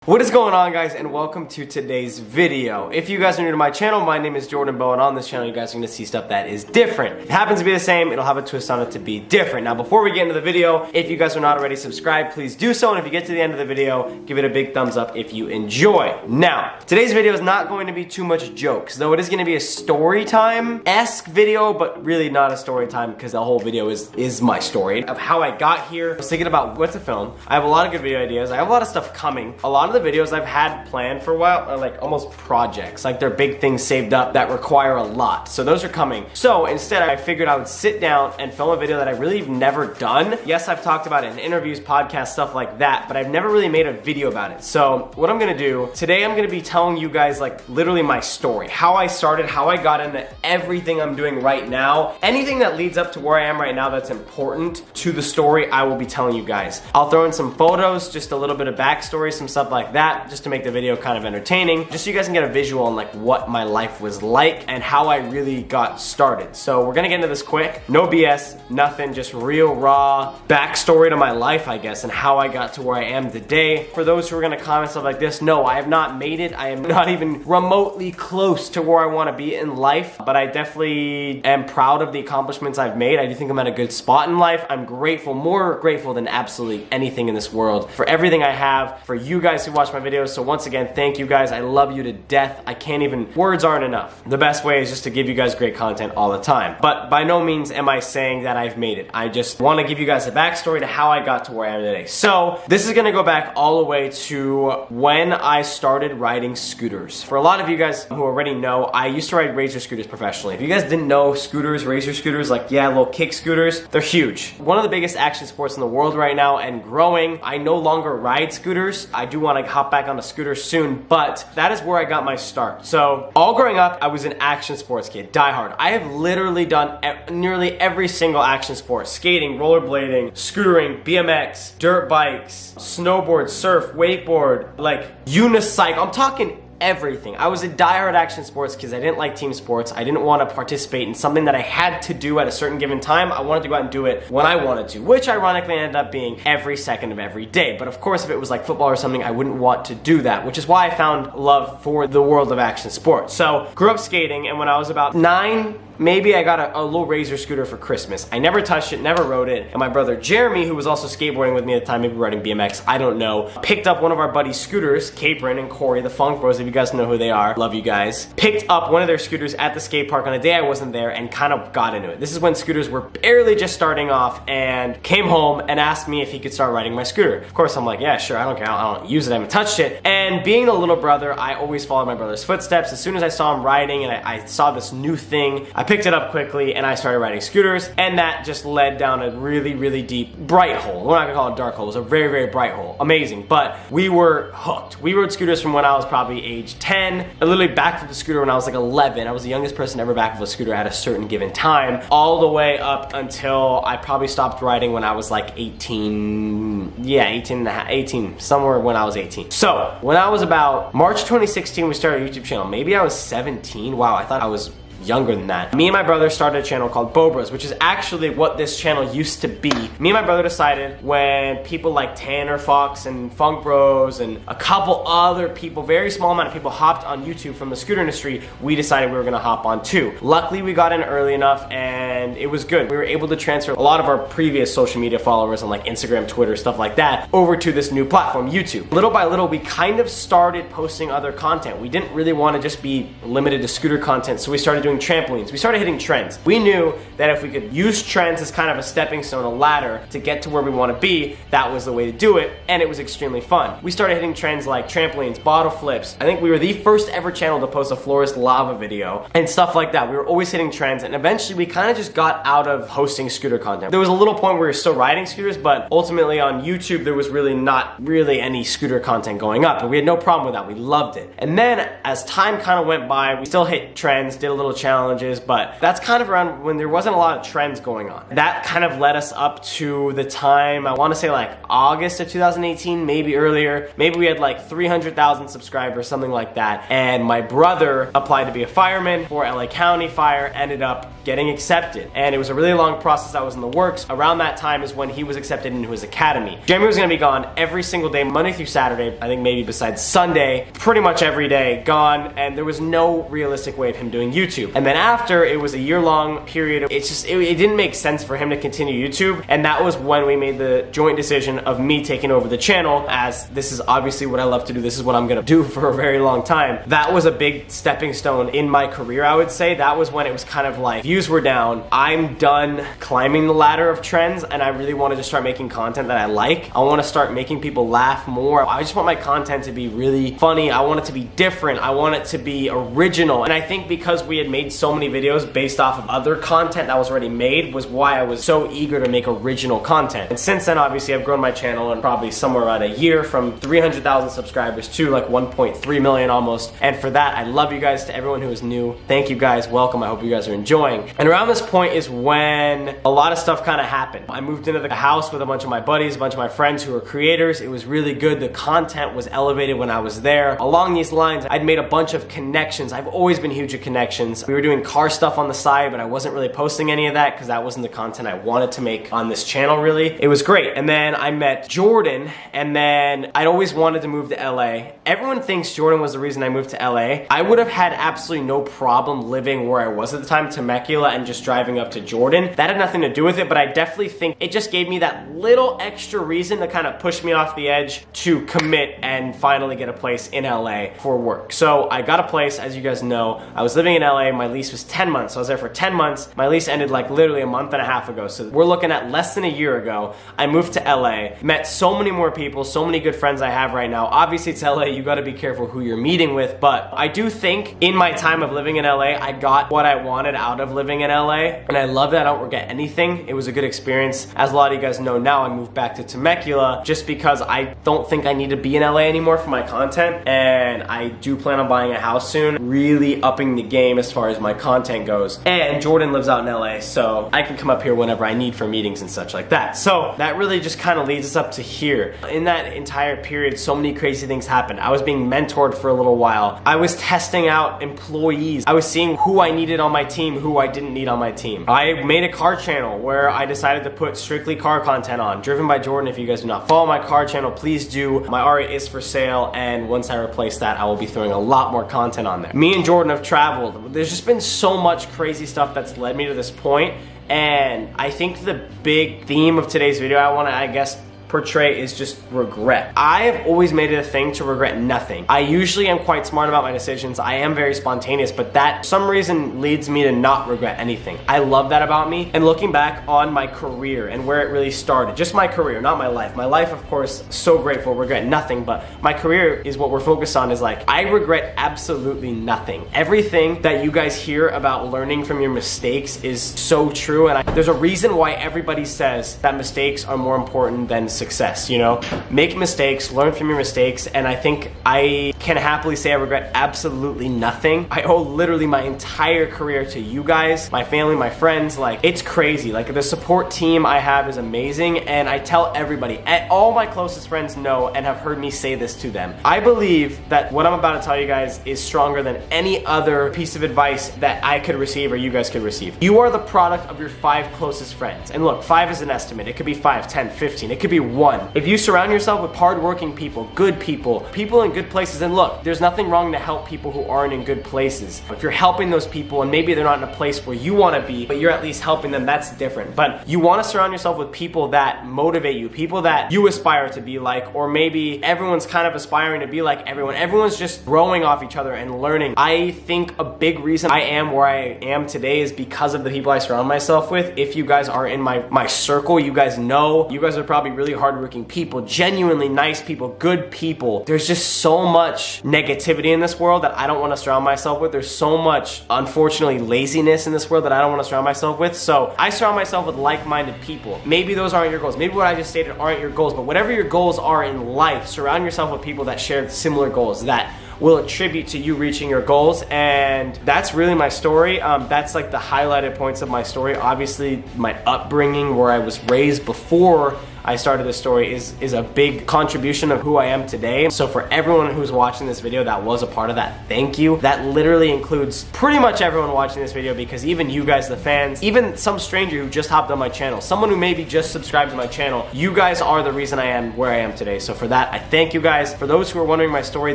What is going on, guys, and welcome to today's video. If you guys are new to my channel, my name is Jordan Beau, and on this channel you guys are going to see stuff that is different. It happens to be the same, it'll have a twist on it to be different. Now before we get into the video, if you guys are not already subscribed, please do so, and if you get to the end of the video, give it a big thumbs up if you enjoy. Now, today's video is not going to be too much jokes, though it is going to be a story time-esque video, but really not a story time because the whole video is my story of how I got here. I was thinking about what to film. I have a lot of good video ideas. I have a lot of stuff coming. A lot of the videos I've had planned for a while are like almost projects, like they're big things saved up that require a lot, so those are coming. So instead I figured I would sit down and film a video that I really have never done. Yes, I've talked about it in interviews, podcasts, stuff like that, but I've never really made a video about it. So what I'm gonna do today, I'm gonna be telling you guys like literally my story, how I started, how I got into everything I'm doing right now. Anything that leads up to where I am right now that's important to the story, I will be telling you guys. I'll throw in some photos, just a little bit of backstory, some stuff like that, just to make the video kind of entertaining, just so you guys can get a visual on like what my life was like and how I really got started. So we're gonna get into this quick, no BS, nothing, just real raw backstory to my life, I guess, and how I got to where I am today. For those who are gonna comment stuff like this, no, I have not made it. I am not even remotely close to where I wanna be in life, but I definitely am proud of the accomplishments I've made. I do think I'm at a good spot in life. I'm grateful, more grateful than absolutely anything in this world for everything I have, for you guys who watch my videos. So once again, thank you guys. I love you to death. I can't even, words aren't enough. The best way is just to give you guys great content all the time. But by no means am I saying that I've made it. I just want to give you guys a backstory to how I got to where I am today. So this is going to go back all the way to when I started riding scooters. For a lot of you guys who already know, I used to ride razor scooters professionally. If you guys didn't know scooters, razor scooters, like yeah, little kick scooters, they're huge. One of the biggest action sports in the world right now and growing. I no longer ride scooters. I do want to hop back on a scooter soon, but that is where I got my start. So all growing up, I was an action sports kid, diehard. I have literally done nearly every single action sport: skating, rollerblading, scootering, BMX, dirt bikes, snowboard, surf, wakeboard, like unicycle. I'm talking everything. I was a diehard action sports because I didn't like team sports. I didn't want to participate in something that I had to do at a certain given time. I wanted to go out and do it when I wanted to, which ironically ended up being every second of every day. But of course, if it was like football or something, I wouldn't want to do that, which is why I found love for the world of action sports. So grew up skating, and when I was about 9, maybe I got a little razor scooter for Christmas. I never touched it, never rode it, and my brother Jeremy, who was also skateboarding with me at the time, maybe riding BMX, I don't know, picked up one of our buddies' scooters, Capron and Corey, the Funk Bros, if you guys know who they are, love you guys, picked up one of their scooters at the skate park on a day I wasn't there and kind of got into it. This is when scooters were barely just starting off, and came home and asked me if he could start riding my scooter. Of course, I'm like, yeah, sure, I don't care, I don't use it, I haven't touched it. And being the little brother, I always followed my brother's footsteps. As soon as I saw him riding and I saw this new thing, I picked it up quickly and I started riding scooters, and that just led down a really, really deep, bright hole. We're not gonna call it a dark hole, it was a very, very bright hole. Amazing, but we were hooked. We rode scooters from when I was probably age 10. I literally backed with the scooter when I was like 11. I was the youngest person ever backed with a scooter at a certain given time, all the way up until I probably stopped riding when I was like 18, yeah, 18, somewhere when I was 18. So, when I was about March 2016, we started a YouTube channel. Maybe I was 17. Wow, I thought I was younger than that. Me and my brother started a channel called Beau Bros, which is actually what this channel used to be. Me and my brother decided, when people like Tanner Fox and Funk Bros and a couple other people, very small amount of people, hopped on YouTube from the scooter industry, we decided we were gonna hop on too. Luckily, we got in early enough and it was good. We were able to transfer a lot of our previous social media followers on like Instagram, Twitter, stuff like that, over to this new platform, YouTube. Little by little, we kind of started posting other content. We didn't really want to just be limited to scooter content, so we started doing trampolines. We started hitting trends. We knew that if we could use trends as kind of a stepping stone, a ladder to get to where we want to be, that was the way to do it, and it was extremely fun. We started hitting trends like trampolines, bottle flips. I think we were the first ever channel to post a florist lava video and stuff like that. We were always hitting trends, and eventually we kind of just got out of hosting scooter content. There was a little point where we were still riding scooters, but ultimately on YouTube there was really not really any scooter content going up, and we had no problem with that. We loved it. And then as time kind of went by, we still hit trends, did a little challenges, but that's kind of around when there wasn't a lot of trends going on. That kind of led us up to the time, I want to say like August of 2018, maybe earlier. Maybe we had like 300,000 subscribers, something like that. And my brother applied to be a fireman for LA County Fire, ended up getting accepted. And it was a really long process that was in the works. Around that time is when he was accepted into his academy. Jeremy was gonna be gone every single day, Monday through Saturday, I think maybe besides Sunday, pretty much every day, gone, and there was no realistic way of him doing YouTube. And then after, it was a year-long period, it didn't make sense for him to continue YouTube, and that was when we made the joint decision of me taking over the channel, as this is obviously what I love to do, this is what I'm gonna do for a very long time. That was a big stepping stone in my career, I would say. That was when it was kind of like, views were down, I'm done climbing the ladder of trends, and I really wanted to start making content that I like. I wanna start making people laugh more. I just want my content to be really funny, I want it to be different, I want it to be original, and I think because we had made so many videos based off of other content that was already made was why I was so eager to make original content. And since then, obviously, I've grown my channel in probably somewhere around a year from 300,000 subscribers to like 1.3 million almost. And for that, I love you guys. To everyone who is new, thank you guys, welcome. I hope you guys are enjoying. And around this point is when a lot of stuff kind of happened. I moved into the house with a bunch of my buddies, a bunch of my friends who are creators. It was really good. The content was elevated when I was there. Along these lines, I'd made a bunch of connections. I've always been huge at connections. We were doing car stuff on the side, but I wasn't really posting any of that because that wasn't the content I wanted to make on this channel, really. It was great. And then I met Jordan, and then I'd always wanted to move to LA. Everyone thinks Jordan was the reason I moved to LA. I would have had absolutely no problem living where I was at the time, Temecula, and just driving up to Jordan. That had nothing to do with it, but I definitely think it just gave me that little extra reason to kind of push me off the edge to commit and finally get a place in LA for work. So I got a place, as you guys know. I was living in LA, my lease was 10 months, so I was there for 10 months. My lease ended like literally a month and a half ago, so we're looking at less than a year ago. I moved to LA, met so many more people, so many good friends I have right now. Obviously it's LA, you gotta be careful who you're meeting with, but I do think in my time of living in LA, I got what I wanted out of living in LA, and I love that. I don't regret anything. It was a good experience. As a lot of you guys know now, I moved back to Temecula just because I don't think I need to be in LA anymore for my content, and I do plan on buying a house soon, really upping the game as far as my content goes. And Jordan lives out in LA, so I can come up here whenever I need for meetings and such like that. So that really just kind of leads us up to here. In that entire period, so many crazy things happened. I was being mentored for a little while. I was testing out employees. I was seeing who I needed on my team, who I didn't need on my team. I made a car channel where I decided to put strictly car content on. Driven by Jordan. If you guys do not follow my car channel, please do. My R8 is for sale, and once I replace that, I will be throwing a lot more content on there. Me and Jordan have traveled. There's just been so much crazy stuff that's led me to this point, and I think the big theme of today's video I want to, I guess, portray is just regret. I have always made it a thing to regret nothing. I usually am quite smart about my decisions. I am very spontaneous, but that for some reason leads me to not regret anything. I love that about me. And looking back on my career and where it really started, just my career, not my life. My life, of course, so grateful, regret nothing, but my career is what we're focused on. Is like, I regret absolutely nothing. Everything that you guys hear about learning from your mistakes is so true, and there's a reason why everybody says that mistakes are more important than success, you know? Make mistakes, learn from your mistakes, and I think I can happily say I regret absolutely nothing. I owe literally my entire career to you guys, my family, my friends. Like, it's crazy. Like, the support team I have is amazing, and I tell everybody, all my closest friends know and have heard me say this to them. I believe that what I'm about to tell you guys is stronger than any other piece of advice that I could receive or you guys could receive. You are the product of your 5 closest friends. And look, 5 is an estimate. It could be 5, 10, 15. It could be 1. If you surround yourself with hardworking people, good people, people in good places, and look, there's nothing wrong to help people who aren't in good places. If you're helping those people and maybe they're not in a place where you want to be, but you're at least helping them, that's different. But you want to surround yourself with people that motivate you, people that you aspire to be like, or maybe everyone's kind of aspiring to be like everyone. Everyone's just growing off each other and learning. I think a big reason I am where I am today is because of the people I surround myself with. If you guys are in my circle, you guys know, you guys are probably really hardworking people, genuinely nice people, good people. There's just so much negativity in this world that I don't want to surround myself with. There's so much, unfortunately, laziness in this world that I don't want to surround myself with. So I surround myself with like-minded people. Maybe those aren't your goals. Maybe what I just stated aren't your goals, but whatever your goals are in life, surround yourself with people that share similar goals, that will attribute to you reaching your goals. And that's really my story. That's like the highlighted points of my story. Obviously, my upbringing, where I was raised before I started this story is a big contribution of who I am today. So for everyone who's watching this video that was a part of that, thank you. That literally includes pretty much everyone watching this video, because even you guys, the fans, even some stranger who just hopped on my channel, someone who maybe just subscribed to my channel, you guys are the reason I am where I am today. So for that, I thank you guys. For those who are wondering my story,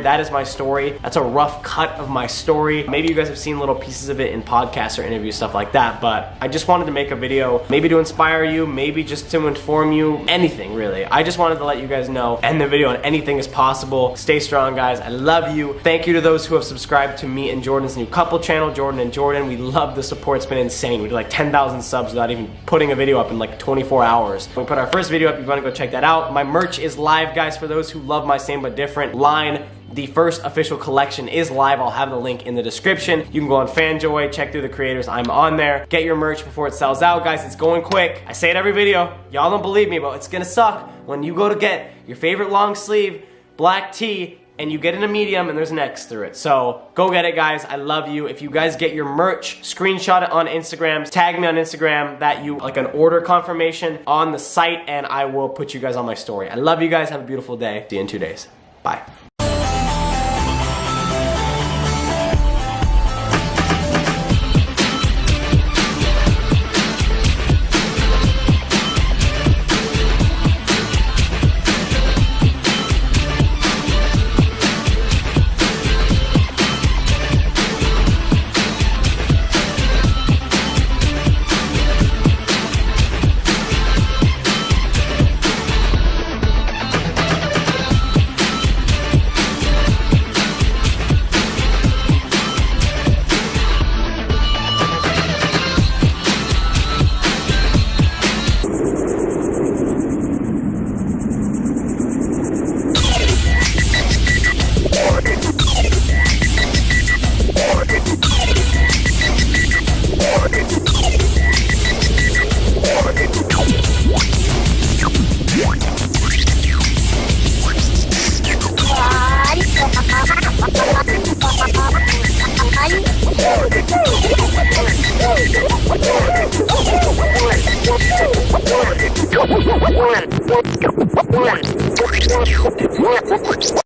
that is my story. That's a rough cut of my story. Maybe you guys have seen little pieces of it in podcasts or interviews, stuff like that, but I just wanted to make a video, maybe to inspire you, maybe just to inform you, anything really. I just wanted to let you guys know, end the video on anything is possible. Stay strong, guys. I love you. Thank you to those who have subscribed to me and Jordan's new couple channel, Jordan and Jordan. We love the support. It's been insane. We did like 10,000 subs without even putting a video up in like 24 hours. We put our first video up. If you want to go check that out. My merch is live, guys, for those who love my same but different line. The first official collection is live. I'll have the link in the description. You can go on Fanjoy, check through the creators. I'm on there. Get your merch before it sells out, guys. It's going quick. I say it every video. Y'all don't believe me, but it's gonna suck when you go to get your favorite long sleeve black tee and you get in a medium and there's an X through it. So go get it, guys. I love you. If you guys get your merch, screenshot it on Instagram, tag me on Instagram that you like an order confirmation on the site, and I will put you guys on my story. I love you guys. Have a beautiful day. See you in 2 days. Bye. One.